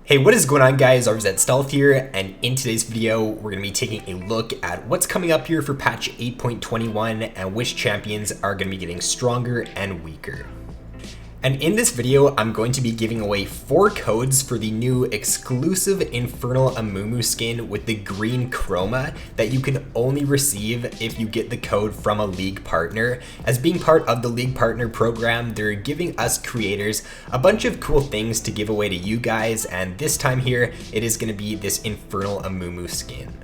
Hey, what is going on, guys? RZ Stealth here, and in today's video, we're going to be taking a look at what's coming up here for patch 8.21 and which champions are going to be getting stronger and weaker. And in this video, I'm going to be giving away 4 codes for the new exclusive Infernal Amumu skin with the green chroma that you can only receive if you get the code from a league partner. As being part of the league partner program, they're giving us creators a bunch of cool things to give away to you guys, and this time here, it is going to be this Infernal Amumu skin.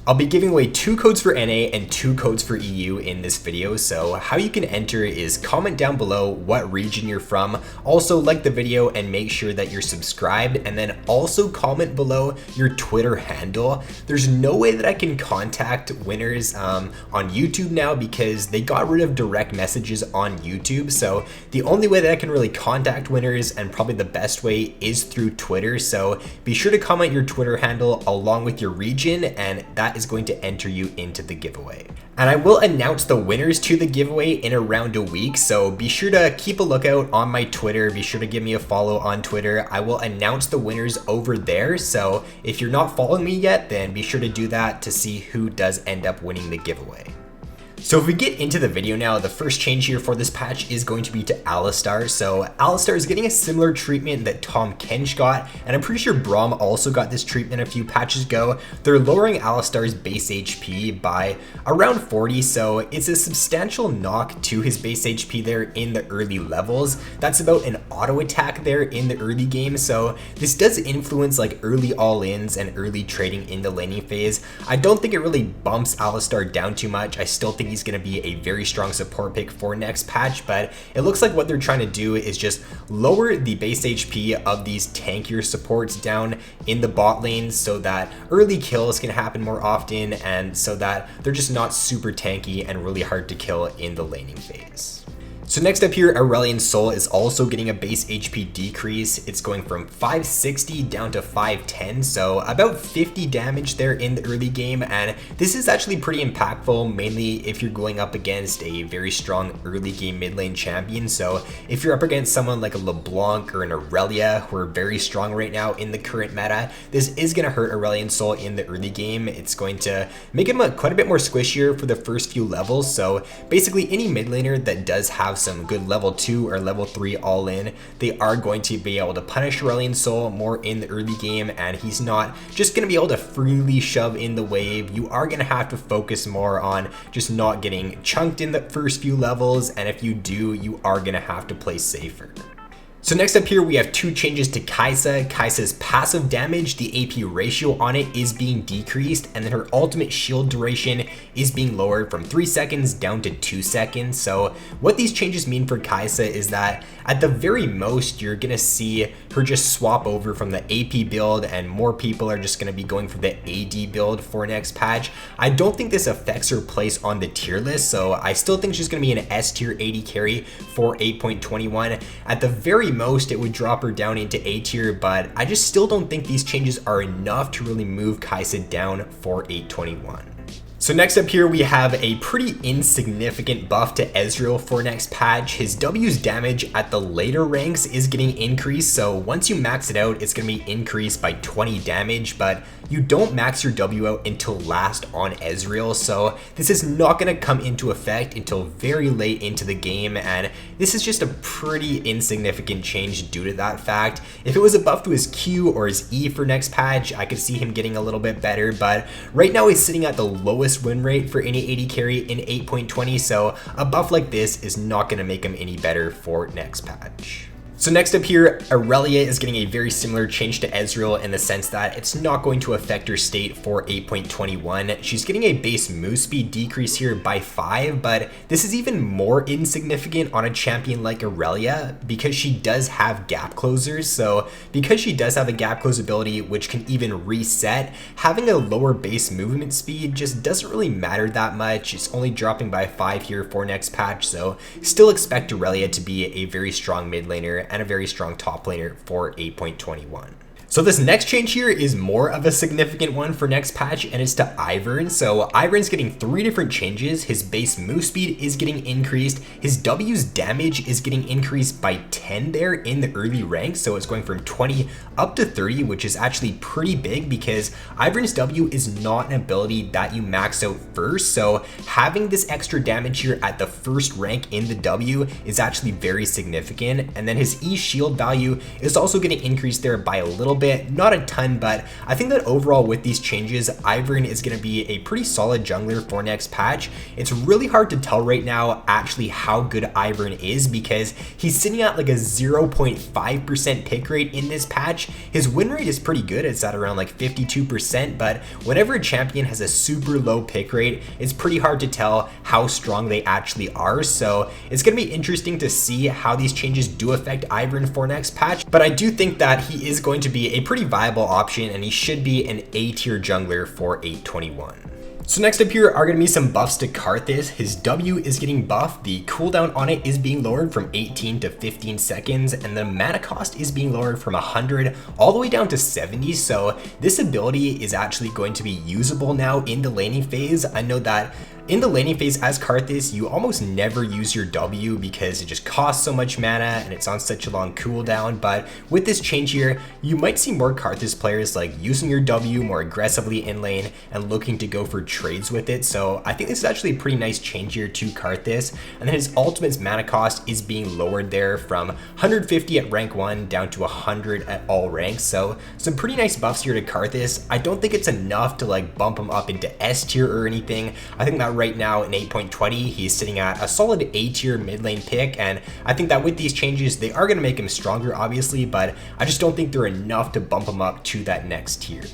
I'll be giving away 2 codes for NA and 2 codes for EU in this video, so how you can enter is comment down below what region you're from, also like the video and make sure that you're subscribed, and then also comment below your Twitter handle. There's no way that I can contact winners on YouTube now because they got rid of direct messages on YouTube, so the only way that I can really contact winners, and probably the best way, is through Twitter. So be sure to comment your Twitter handle along with your region, and that is going to enter you into the giveaway. And I will announce the winners to the giveaway in around a week, so be sure to keep a lookout on my Twitter. Be sure to give me a follow on Twitter. I will announce the winners over there, so if you're not following me yet, then be sure to do that to see who does end up winning the giveaway. So if we get into the video now, the first change here for this patch is going to be to Alistar. So Alistar is getting a similar treatment that Tahm Kench got, and I'm pretty sure Braum also got this treatment a few patches ago. They're lowering Alistar's base HP by around 40, so it's a substantial knock to his base HP there in the early levels. That's about an auto attack there in the early game, so this does influence like early all-ins and early trading in the laning phase. I don't think it really bumps Alistar down too much. I still think he's going to be a very strong support pick for next patch, but it looks like what they're trying to do is just lower the base HP of these tankier supports down in the bot lane so that early kills can happen more often, and so that they're just not super tanky and really hard to kill in the laning phase. So next up here, Auriel Sol is also getting a base HP decrease. It's going from 560 down to 510, so about 50 damage there in the early game, and this is actually pretty impactful, mainly if you're going up against a very strong early game mid lane champion. So if you're up against someone like a LeBlanc or an Irelia, who are very strong right now in the current meta, this is going to hurt Auriel Sol in the early game. It's going to make him quite a bit more squishier for the first few levels, so basically any mid laner that does have some good level 2 or level 3 all in, they are going to be able to punish Auriel Sol more in the early game, and he's not just going to be able to freely shove in the wave. You are going to have to focus more on just not getting chunked in the first few levels, and if you do, you are going to have to play safer. So next up here, we have 2 changes to Kaia. Kai'Sa's passive damage, the AP ratio on it is being decreased, and then her ultimate shield duration is being lowered from 3 seconds down to 2 seconds. So what these changes mean for Kaia is that at the very most, you're going to see her just swap over from the AP build, and more people are just going to be going for the AD build for next patch. I don't think this affects her place on the tier list, so I still think she's going to be an S tier AD carry for 8.21. At the very most, it would drop her down into A tier, but I just still don't think these changes are enough to really move Kaia down for 8.21. So next up here, we have a pretty insignificant buff to Ezreal for next patch. His W's damage at the later ranks is getting increased, so once you max it out, it's going to be increased by 20 damage, but you don't max your W out until last on Ezreal, so this is not going to come into effect until very late into the game, and this is just a pretty insignificant change due to that fact. If it was a buff to his Q or his E for next patch, I could see him getting a little bit better, but right now he's sitting at the lowest win rate for any AD carry in 8.20, so a buff like this is not going to make him any better for next patch. So next up here, Irelia is getting a very similar change to Ezreal in the sense that it's not going to affect her state for 8.21. She's getting a base move speed decrease here by 5, but this is even more insignificant on a champion like Irelia because she does have gap closers. So because she does have a gap close ability which can even reset, having a lower base movement speed just doesn't really matter that much. It's only dropping by 5 here for next patch, so still expect Irelia to be a very strong mid laner and a very strong top laner for 8.21. So this next change here is more of a significant one for next patch, and it's to Ivern. So Ivern's getting 3 different changes. His base move speed is getting increased. His W's damage is getting increased by 10 there in the early ranks. So it's going from 20 up to 30, which is actually pretty big because Ivern's W is not an ability that you max out first. So having this extra damage here at the first rank in the W is actually very significant. And then his E shield value is also getting increased there by a little bit, not a ton, but I think that overall with these changes, Ivern is going to be a pretty solid jungler for next patch. It's really hard to tell right now actually how good Ivern is because he's sitting at like a 0.5% pick rate in this patch. His win rate is pretty good, it's at around like 52%, but whenever a champion has a super low pick rate, it's pretty hard to tell how strong they actually are. So it's going to be interesting to see how these changes do affect Ivern for next patch, but I do think that he is going to be a pretty viable option and he should be an A tier jungler for 821. So next up here are going to be some buffs to Karthus. His W is getting buffed, the cooldown on it is being lowered from 18 to 15 seconds, and the mana cost is being lowered from 100 all the way down to 70. So this ability is actually going to be usable now in the laning phase. I know that in the laning phase as Karthus, you almost never use your W because it just costs so much mana and it's on such a long cooldown. But with this change here, you might see more Karthus players like using your W more aggressively in lane and looking to go for trades with it. So I think this is actually a pretty nice change here to Karthus. And then his ultimate's mana cost is being lowered there from 150 at rank 1 down to 100 at all ranks. So some pretty nice buffs here to Karthus. I don't think it's enough to like bump him up into S tier or anything. I think that right now in 8.20 he's sitting at a solid A tier mid lane pick, and I think that with these changes they are going to make him stronger obviously, but I just don't think they're enough to bump him up to that next tier.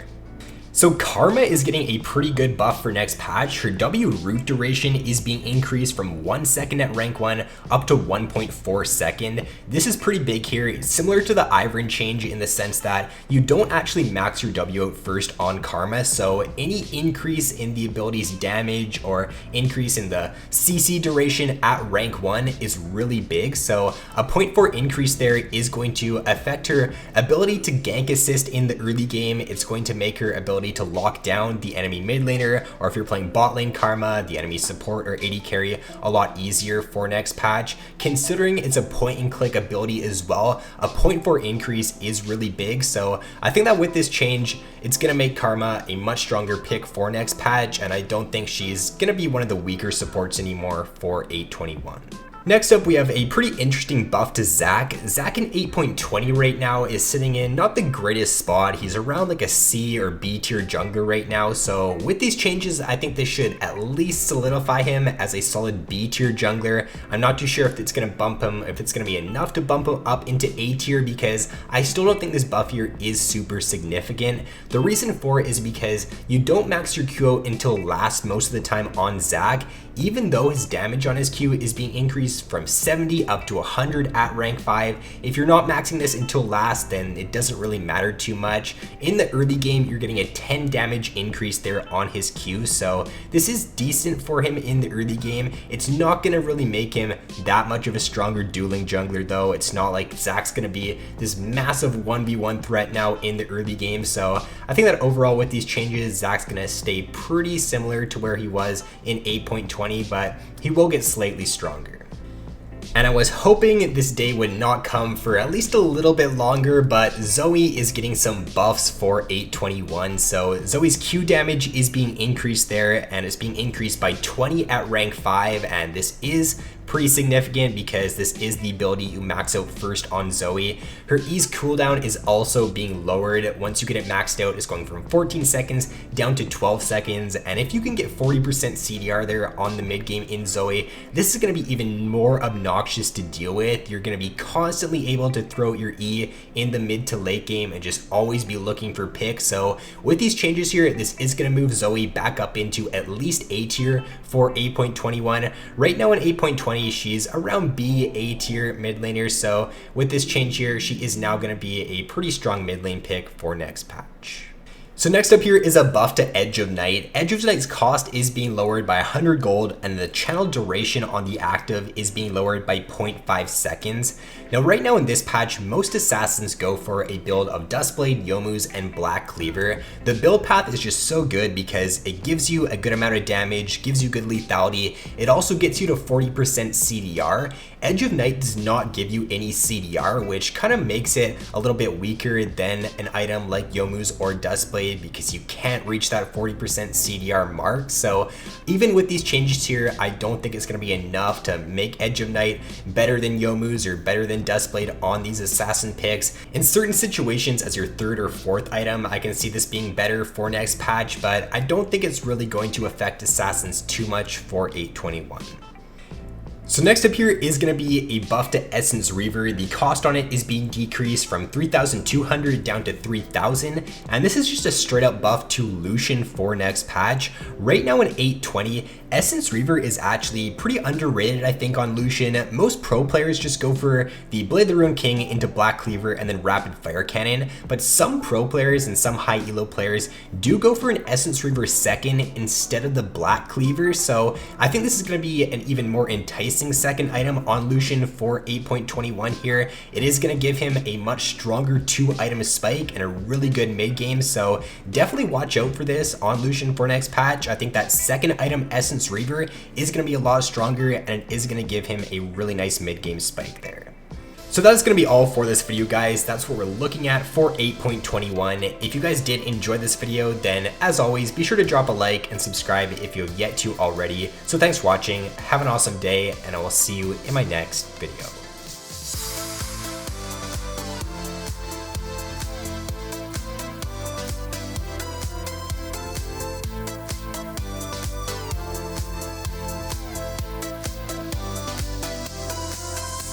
So Karma is getting a pretty good buff for next patch. Her W root duration is being increased from 1 second at rank 1 up to 1.4 second. This is pretty big here. It's similar to the Ivern change in the sense that you don't actually max your W out first on Karma, so any increase in the ability's damage or increase in the CC duration at rank 1 is really big. So a 0.4 increase there is going to affect her ability to gank assist in the early game. It's going to make her ability to lock down the enemy mid laner, or if you're playing bot lane Karma, the enemy support or AD carry, a lot easier for next patch. Considering it's a point and click ability as well, a 0.4 increase is really big. So I think that with this change, it's going to make Karma a much stronger pick for next patch, and I don't think she's going to be one of the weaker supports anymore for 821. Next up, we have a pretty interesting buff to Zack. Zack in 8.20 right now is sitting in not the greatest spot. He's around like a C or B tier jungler right now. So with these changes, I think this should at least solidify him as a solid B tier jungler. I'm not too sure if it's going to bump him, if it's going to be enough to bump him up into A tier, because I still don't think this buff here is super significant. The reason for it is because you don't max your Q out until last most of the time on Zack, even though his damage on his Q is being increased from 70 up to 100 at rank 5. If you're not maxing this until last, then it doesn't really matter too much. In the early game, you're getting a 10 damage increase there on his Q, so this is decent for him in the early game. It's not gonna really make him that much of a stronger dueling jungler though. It's not like Zack's gonna be this massive 1v1 threat now in the early game, so I think that overall with these changes, Zack's gonna stay pretty similar to where he was in 8.20, but he will get slightly stronger. And I was hoping this day would not come for at least a little bit longer, but Zoe is getting some buffs for 821. So Zoe's Q damage is being increased there, and it's being increased by 20 at rank 5, and this is pretty significant because this is the ability you max out first on Zoe. Her E's cooldown is also being lowered. Once you get it maxed out, it's going from 14 seconds down to 12 seconds, and if you can get 40% CDR there on the mid game in Zoe, this is going to be even more obnoxious to deal with. You're going to be constantly able to throw your E in the mid to late game and just always be looking for picks. So with these changes here, this is going to move Zoe back up into at least A tier for 8.21. Right now in 8.20, she's around B, A tier mid laner. So with this change here, she is now going to be a pretty strong mid lane pick for next patch. So next up here is a buff to Edge of Night. Edge of Night's cost is being lowered by 100 gold, and the channel duration on the active is being lowered by 0.5 seconds. Now right now in this patch, most assassins go for a build of Duskblade, Youmuu's, and Black Cleaver. The build path is just so good because it gives you a good amount of damage, gives you good lethality, it also gets you to 40% CDR. Edge of Night does not give you any CDR, which kind of makes it a little bit weaker than an item like Youmuu's or Duskblade, because you can't reach that 40% CDR mark. So even with these changes here, I don't think it's going to be enough to make Edge of Night better than Youmuu's or better than Duskblade on these assassin picks. In certain situations as your third or fourth item, I can see this being better for next patch, but I don't think it's really going to affect assassins too much for 821. So next up here is going to be a buff to Essence Reaver. The cost on it is being decreased from 3,200 down to 3,000, and this is just a straight up buff to Lucian for next patch. Right now in 820, Essence Reaver is actually pretty underrated, I think, on Lucian. Most pro players just go for the Blade of the Ruined King into Black Cleaver and then Rapid Fire Cannon, but some pro players and some high elo players do go for an Essence Reaver second instead of the Black Cleaver, so I think this is going to be an even more enticing second item on Lucian for 8.21 here. It is going to give him a much stronger 2-item spike and a really good mid game, so definitely watch out for this on Lucian for next patch. I think that second item, Essence Reaver, is going to be a lot stronger and it is going to give him a really nice mid game spike there. So that's going to be all for this video, guys. That's what we're looking at for 8.21. If you guys did enjoy this video, then as always, be sure to drop a like and subscribe if you have yet to already. So thanks for watching, have an awesome day, and I will see you in my next video.